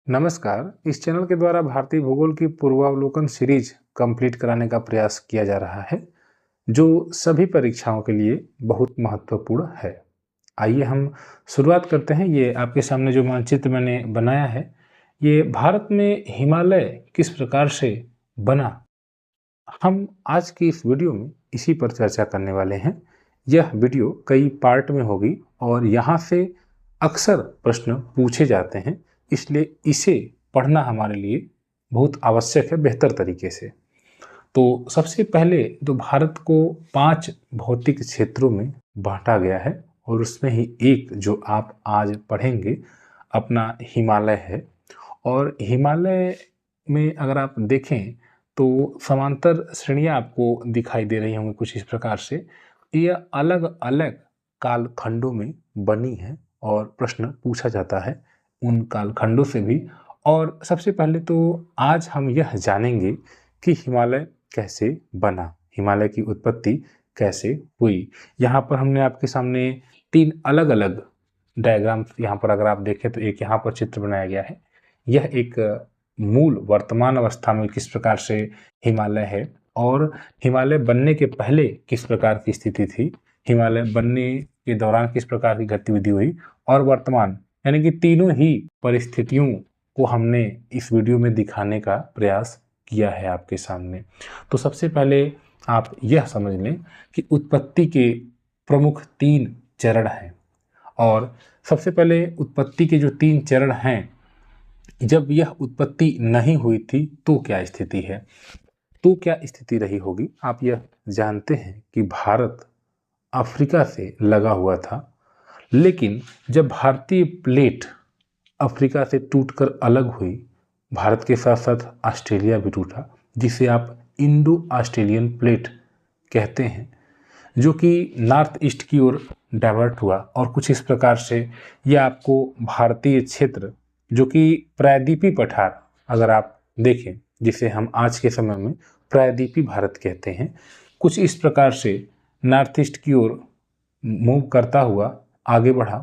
नमस्कार। इस चैनल के द्वारा भारतीय भूगोल की पूर्वावलोकन सीरीज कंप्लीट कराने का प्रयास किया जा रहा है, जो सभी परीक्षाओं के लिए बहुत महत्वपूर्ण है। आइए हम शुरुआत करते हैं। ये आपके सामने जो मानचित्र मैंने बनाया है, ये भारत में हिमालय किस प्रकार से बना, हम आज की इस वीडियो में इसी पर चर्चा करने वाले हैं। यह वीडियो कई पार्ट में होगी और यहाँ से अक्सर प्रश्न पूछे जाते हैं, इसलिए इसे पढ़ना हमारे लिए बहुत आवश्यक है बेहतर तरीके से। तो सबसे पहले तो भारत को 5 भौतिक क्षेत्रों में बांटा गया है और उसमें ही एक जो आप आज पढ़ेंगे अपना हिमालय है। और हिमालय में अगर आप देखें तो समांतर श्रेणियाँ आपको दिखाई दे रही होंगी कुछ इस प्रकार से। यह अलग अलग कालखंडों में बनी है और प्रश्न पूछा जाता है उन कालखंडों से भी। और सबसे पहले तो आज हम यह जानेंगे कि हिमालय कैसे बना, हिमालय की उत्पत्ति कैसे हुई। यहाँ पर हमने आपके सामने 3 अलग अलग डायग्राम यहाँ पर अगर आप देखें तो एक यहाँ पर चित्र बनाया गया है। यह एक मूल वर्तमान अवस्था में किस प्रकार से हिमालय है और हिमालय बनने के पहले किस प्रकार की स्थिति थी, हिमालय बनने के दौरान किस प्रकार की गतिविधि हुई और वर्तमान, यानी कि तीनों ही परिस्थितियों को हमने इस वीडियो में दिखाने का प्रयास किया है आपके सामने। तो सबसे पहले आप यह समझ लें कि उत्पत्ति के प्रमुख 3 चरण हैं। और सबसे पहले उत्पत्ति के जो 3 चरण हैं, जब यह उत्पत्ति नहीं हुई थी तो क्या स्थिति है, तो क्या स्थिति रही होगी। आप यह जानते हैं कि भारत अफ्रीका से लगा हुआ था, लेकिन जब भारतीय प्लेट अफ्रीका से टूटकर अलग हुई, भारत के साथ साथ ऑस्ट्रेलिया भी टूटा, जिसे आप इंडो ऑस्ट्रेलियन प्लेट कहते हैं, जो कि नॉर्थ ईस्ट की ओर डाइवर्ट हुआ। और कुछ इस प्रकार से यह आपको भारतीय क्षेत्र जो कि प्रायद्वीपीय पठार अगर आप देखें, जिसे हम आज के समय में प्रायद्वीपीय भारत कहते हैं, कुछ इस प्रकार से नॉर्थ ईस्ट की ओर मूव करता हुआ आगे बढ़ा।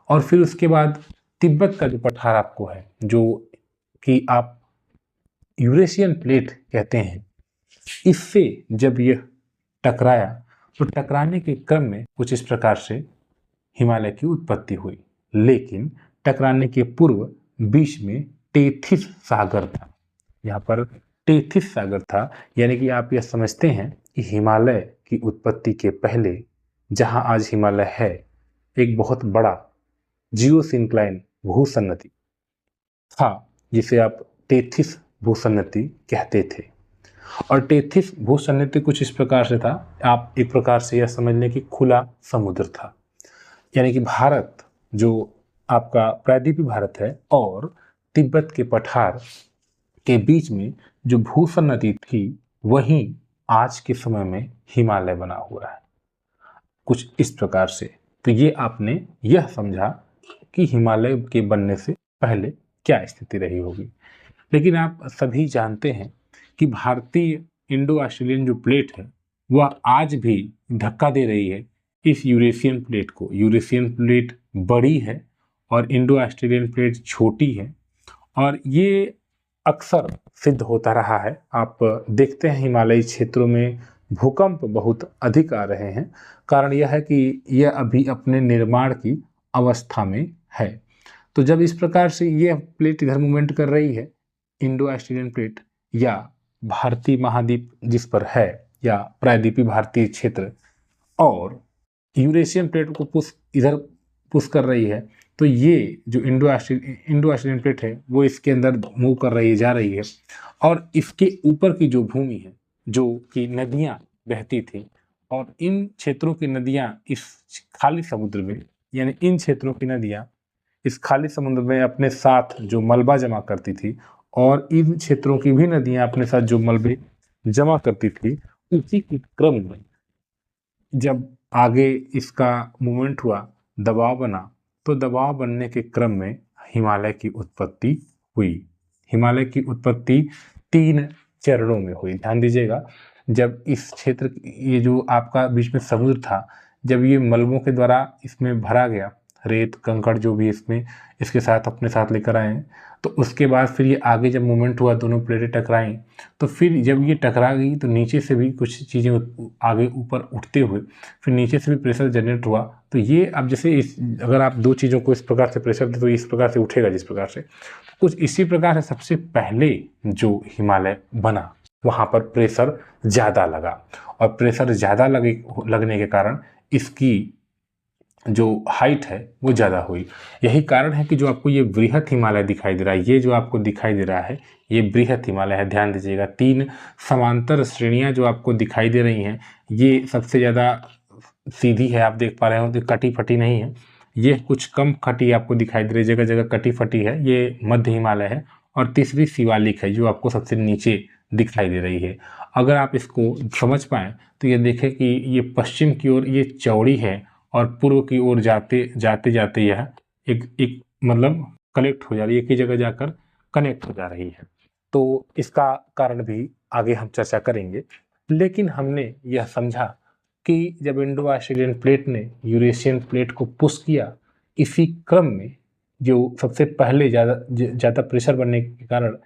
और फिर उसके बाद तिब्बत का जो पठार आपको है, जो कि आप यूरेशियन प्लेट कहते हैं, इससे जब यह टकराया तो टकराने के क्रम में कुछ इस प्रकार से हिमालय की उत्पत्ति हुई। लेकिन टकराने के पूर्व बीच में टेथिस सागर था। यहाँ पर टेथिस सागर था, यानी कि आप यह समझते हैं कि हिमालय की उत्पत्ति के पहले जहाँ आज हिमालय है, एक बहुत बड़ा जियोसिंक्लाइन भूसन्नति था, जिसे आप टेथिस भूसन्नति कहते थे। और टेथिस भूसन्नति कुछ इस प्रकार से था, आप एक प्रकार से यह समझ लें कि खुला समुद्र था। यानी कि भारत जो आपका प्रायद्वीपीय भारत है और तिब्बत के पठार के बीच में जो भूसन्नति थी, वहीं आज के समय में हिमालय बना हुआ है कुछ इस प्रकार से। तो ये आपने यह समझा कि हिमालय के बनने से पहले क्या स्थिति रही होगी। लेकिन आप सभी जानते हैं कि भारतीय इंडो ऑस्ट्रेलियन जो प्लेट है, वह आज भी धक्का दे रही है इस यूरेशियन प्लेट को। यूरेशियन प्लेट बड़ी है और इंडो ऑस्ट्रेलियन प्लेट छोटी है, और ये अक्सर सिद्ध होता रहा है। आप देखते हैं हिमालयी क्षेत्रों में भूकंप बहुत अधिक आ रहे हैं। कारण यह है कि यह अभी अपने निर्माण की अवस्था में है। तो जब इस प्रकार से यह प्लेट इधर मूवमेंट कर रही है, इंडो ऑस्ट्रेलियन प्लेट या भारतीय महाद्वीप जिस पर है, या प्रायद्वीपीय भारतीय क्षेत्र, और यूरेशियन प्लेट को इधर पुश कर रही है, तो ये जो इंडो ऑस्ट्रेलियन प्लेट है वो इसके अंदर मूव कर रही है, जा रही है। और इसके ऊपर की जो भूमि है, जो कि नदियाँ बहती थी, और इन क्षेत्रों की नदियाँ इस खाली समुद्र में, यानी इन क्षेत्रों की नदियाँ इस खाली समुद्र में अपने साथ जो मलबा जमा करती थी, और इन क्षेत्रों की भी नदियाँ अपने साथ जो मलबे जमा करती थी, उसी के क्रम में जब आगे इसका मूवमेंट हुआ, दबाव बना, तो दबाव बनने के क्रम में हिमालय की उत्पत्ति हुई। हिमालय की उत्पत्ति 3 चरणों में हुई। ध्यान दीजिएगा, जब इस क्षेत्र, ये जो आपका बीच में समुद्र था, जब ये मलबों के द्वारा इसमें भरा गया, रेत कंकड़ जो भी इसमें इसके साथ अपने साथ लेकर आए हैं। तो उसके बाद फिर ये आगे जब मूवमेंट हुआ, दोनों प्लेटें टकराई, तो फिर जब ये टकरा गई तो नीचे से भी कुछ चीज़ें आगे ऊपर उठते हुए फिर नीचे से भी प्रेशर जनरेट हुआ। तो ये अब जैसे इस अगर आप दो चीज़ों को इस प्रकार से प्रेशर दें तो इस प्रकार से उठेगा जिस प्रकार से, कुछ इसी प्रकार से सबसे पहले जो हिमालय बना वहाँ पर प्रेशर ज़्यादा लगा, और प्रेशर ज़्यादा लगने के कारण इसकी जो हाइट है वो ज़्यादा हुई। यही कारण है कि जो आपको ये बृहत हिमालय दिखाई दे रहा है, ये जो आपको दिखाई दे रहा है ये बृहत हिमालय है। ध्यान दीजिएगा, 3 समांतर श्रेणियां जो आपको दिखाई दे रही हैं ये सबसे ज़्यादा सीधी है, आप देख पा रहे हो, तो कटी फटी नहीं है। ये कुछ कम कटी आपको दिखाई दे रही है, जगह जगह कटी फटी है, ये मध्य हिमालय है। और तीसरी शिवालिक है जो आपको सबसे नीचे दिखाई दे रही है। अगर आप इसको समझ पाएँ तो ये देखें कि ये पश्चिम की ओर ये चौड़ी है और पूर्व की ओर जाते जाते जाते यह एक मतलब कनेक्ट हो जा रही है, एक ही जगह जाकर कनेक्ट हो जा रही है। तो इसका कारण भी आगे हम चर्चा करेंगे। लेकिन हमने यह समझा कि जब इंडो ऑस्ट्रेलियन प्लेट ने यूरेशियन प्लेट को पुश किया, इसी क्रम में जो सबसे पहले ज़्यादा प्रेशर बनने के कारण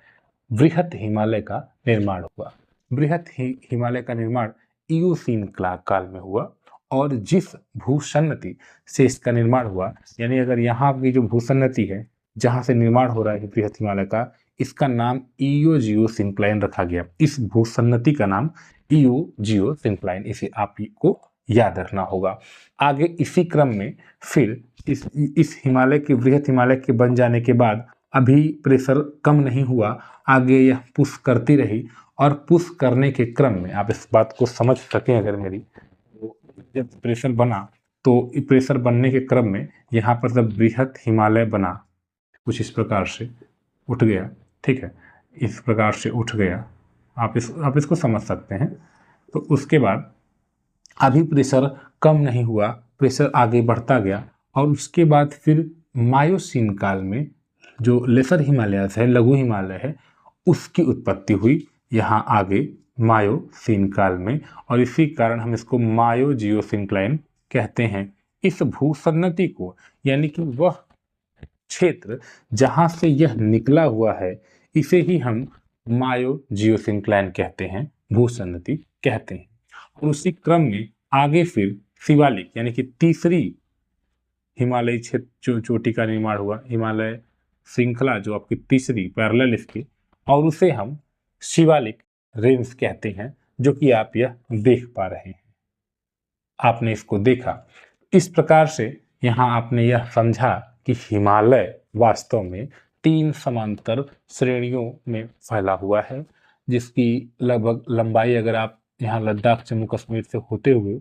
बृहत हिमालय का निर्माण हुआ। बृहत हिमालय का निर्माण इयोसीन काल में हुआ, और जिस भूसन्नति से इसका निर्माण हुआ, यानी अगर यहाँ की जो भूसन्नति है जहाँ से निर्माण हो रहा है बृहत हिमालय का, इसका नाम ईओ जियो सिंक्लाइन रखा गया। इस भूसन्नति का नाम ईओ जियो सिंक्लाइन, इसे आप को याद रखना होगा। आगे इसी क्रम में फिर इस हिमालय के बृहत हिमालय के बन जाने के बाद अभी प्रेशर कम नहीं हुआ, आगे यह पुश करती रही, और पुश करने के क्रम में आप इस बात को समझ सकें अगर मेरी, जब प्रेशर बना तो प्रेशर बनने के क्रम में यहाँ पर जब बृहत हिमालय बना कुछ इस प्रकार से उठ गया, ठीक है, इस प्रकार से उठ गया, आप इसको समझ सकते हैं। तो उसके बाद अभी प्रेशर कम नहीं हुआ, प्रेशर आगे बढ़ता गया, और उसके बाद फिर मायोसीन काल में जो लेसर हिमालय है, लघु हिमालय है, उसकी उत्पत्ति हुई यहाँ आगे मायोसीन काल में, और इसी कारण हम इसको मायो जियो सिंक्लाइन कहते हैं। इस भूसन्नति को, यानी कि वह क्षेत्र जहाँ से यह निकला हुआ है, इसे ही हम मायो जियो सिंक्लाइन कहते हैं, भूसन्नति कहते हैं। और उसी क्रम में आगे फिर शिवालिक यानी कि तीसरी हिमालयी क्षेत्र चोटी का निर्माण हुआ, हिमालय श्रृंखला जो आपकी तीसरी पैरेलल इसकी, और उसे हम शिवालिक रेंज कहते हैं, जो कि आप यह देख पा रहे हैं। आपने इसको देखा इस प्रकार से, यहाँ आपने यह समझा कि हिमालय वास्तव में 3 समांतर श्रेणियों में फैला हुआ है, जिसकी लगभग लंबाई अगर आप यहाँ लद्दाख जम्मू कश्मीर से होते हुए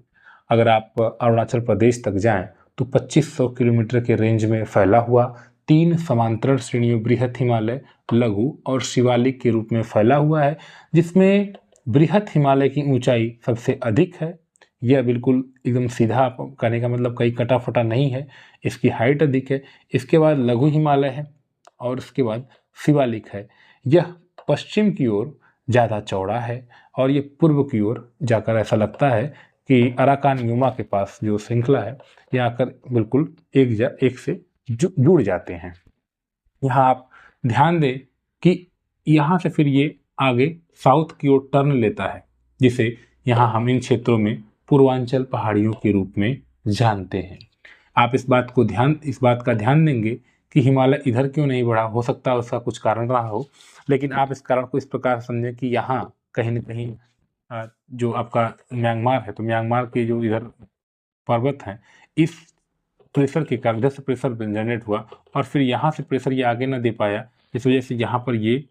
अगर आप अरुणाचल प्रदेश तक जाएं तो 2500 किलोमीटर के रेंज में फैला हुआ 3 समांतर श्रेणियों बृहत हिमालय, लघु और शिवालिक के रूप में फैला हुआ है, जिसमें बृहत हिमालय की ऊंचाई सबसे अधिक है। यह बिल्कुल एकदम सीधा कहने का मतलब कहीं कटा फटा नहीं है, इसकी हाइट अधिक है। इसके बाद लघु हिमालय है और उसके बाद शिवालिक है। यह पश्चिम की ओर ज़्यादा चौड़ा है और ये पूर्व की ओर जाकर ऐसा लगता है कि अराकान यूमा के पास जो श्रृंखला है ये आकर बिल्कुल एक से जुड़ जाते हैं। यहाँ आप ध्यान दें कि यहाँ से फिर ये आगे साउथ की ओर टर्न लेता है, जिसे यहाँ हम इन क्षेत्रों में पूर्वांचल पहाड़ियों के रूप में जानते हैं। आप इस बात का ध्यान देंगे कि हिमालय इधर क्यों नहीं बढ़ा, हो सकता है उसका कुछ कारण रहा हो, लेकिन आप इस कारण को इस प्रकार समझें कि यहाँ कहीं न कहीं जो आपका म्यांमार है, तो म्यांमार के जो इधर पर्वत हैं, इस प्रेशर के कारण इधर से प्रेशर जनरेट हुआ और फिर यहाँ से प्रेशर ये आगे न दे पाया, इस वजह से यहाँ पर ये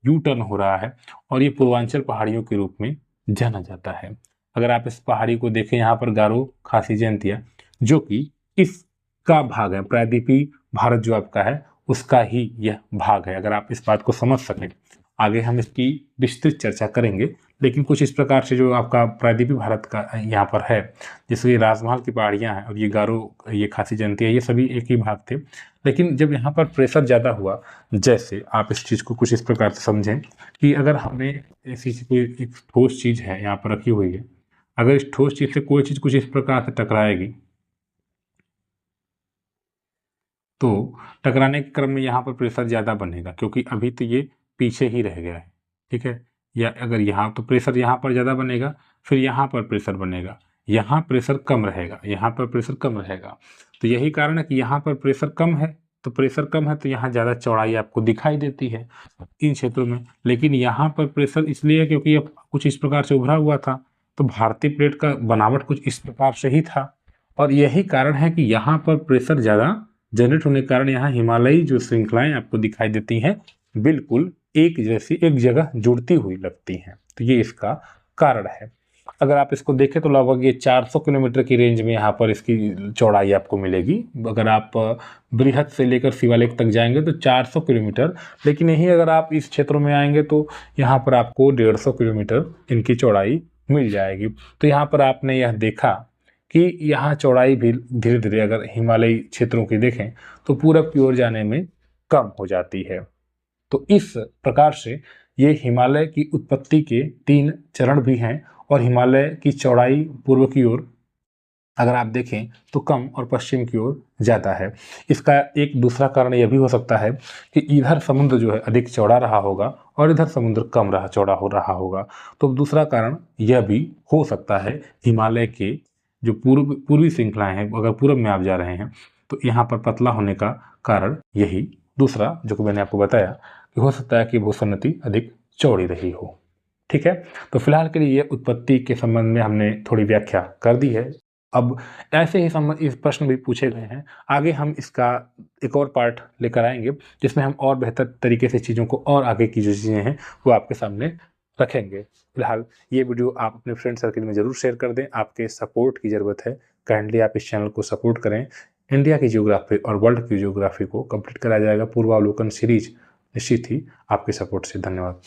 यू टर्न हो रहा है और ये पूर्वांचल पहाड़ियों के रूप में जाना जाता है। अगर आप इस पहाड़ी को देखें, यहाँ पर गारो खासी जयंतिया जो कि इसका भाग है, प्रायद्वीपीय भारत जो आपका है उसका ही यह भाग है। अगर आप इस बात को समझ सकें, आगे हम इसकी विस्तृत चर्चा करेंगे, लेकिन कुछ इस प्रकार से जो आपका प्रायद्वीपीय भारत का यहाँ पर है, जैसे ये राजमहल की पहाड़ियाँ हैं और ये गारो, ये खासी जयंतिया, ये सभी एक ही भाग थे। लेकिन जब यहाँ पर प्रेशर ज़्यादा हुआ, जैसे आप इस चीज़ को कुछ इस प्रकार से समझें कि अगर हमें ऐसी कोई एक ठोस चीज़ है यहाँ पर रखी हुई है, अगर इस ठोस चीज़ से कोई चीज़ कुछ इस प्रकार से टकराएगी तो टकराने के क्रम में यहाँ पर प्रेशर ज़्यादा बनेगा, क्योंकि अभी तो ये पीछे ही रह गया है, ठीक है। या अगर यहाँ तो प्रेशर यहाँ पर ज़्यादा बनेगा, फिर यहाँ पर प्रेशर बनेगा, यहाँ प्रेशर कम रहेगा, यहाँ पर प्रेशर कम रहेगा। तो यही कारण है कि यहाँ पर प्रेशर कम है, तो प्रेशर कम है तो यहाँ ज़्यादा चौड़ाई आपको दिखाई देती है इन क्षेत्रों में। लेकिन यहाँ पर प्रेशर इसलिए है क्योंकि अब कुछ इस प्रकार से उभरा हुआ था, तो भारतीय प्लेट का बनावट कुछ इस प्रकार से ही था, और यही कारण है कि यहाँ पर प्रेशर ज़्यादा जनरेट होने के कारण यहाँ हिमालयी जो श्रृंखलाएं आपको दिखाई देती हैं बिल्कुल एक जैसी, एक जगह जुड़ती हुई लगती हैं। तो ये इसका कारण है। अगर आप इसको देखें तो लगभग ये 400 किलोमीटर की रेंज में यहाँ पर इसकी चौड़ाई आपको मिलेगी। अगर आप बृहत से लेकर शिवालिक तक जाएंगे तो 400 किलोमीटर, लेकिन यही अगर आप इस क्षेत्रों में आएंगे तो यहाँ पर आपको 150 किलोमीटर इनकी चौड़ाई मिल जाएगी। तो यहाँ पर आपने यह देखा कि यहाँ चौड़ाई भी धीरे धीरे अगर हिमालयी क्षेत्रों की देखें तो पूरब की ओर जाने में कम हो जाती है। तो इस प्रकार से ये हिमालय की उत्पत्ति के 3 चरण भी हैं, और हिमालय की चौड़ाई पूर्व की ओर अगर आप देखें तो कम और पश्चिम की ओर ज़्यादा है। इसका एक दूसरा कारण यह भी हो सकता है कि इधर समुद्र जो है अधिक चौड़ा रहा होगा और इधर समुद्र कम चौड़ा हो रहा होगा। तो दूसरा कारण यह भी हो सकता है, हिमालय के जो पूर्वी श्रृंखलाएं हैं, अगर पूर्व में आप जा रहे हैं तो यहाँ पर पतला होने का कारण यही दूसरा जो कि मैंने आपको बताया कि हो सकता है कि भूसन्नति अधिक चौड़ी रही हो। ठीक है, तो फिलहाल के लिए ये उत्पत्ति के संबंध में हमने थोड़ी व्याख्या कर दी है। अब ऐसे ही इस प्रश्न भी पूछे गए हैं, आगे हम इसका एक और पार्ट लेकर आएंगे जिसमें हम और बेहतर तरीके से चीज़ों को और आगे की जो चीज़ें हैं वो आपके सामने रखेंगे। फिलहाल ये वीडियो आप अपने फ्रेंड सर्किल में ज़रूर शेयर कर दें, आपके सपोर्ट की ज़रूरत है। काइंडली आप इस चैनल को सपोर्ट करें। इंडिया की ज्योग्राफी और वर्ल्ड की ज्योग्राफी को कंप्लीट कराया जाएगा। पूर्वावलोकन सीरीज निश्चित ही आपके सपोर्ट से। धन्यवाद।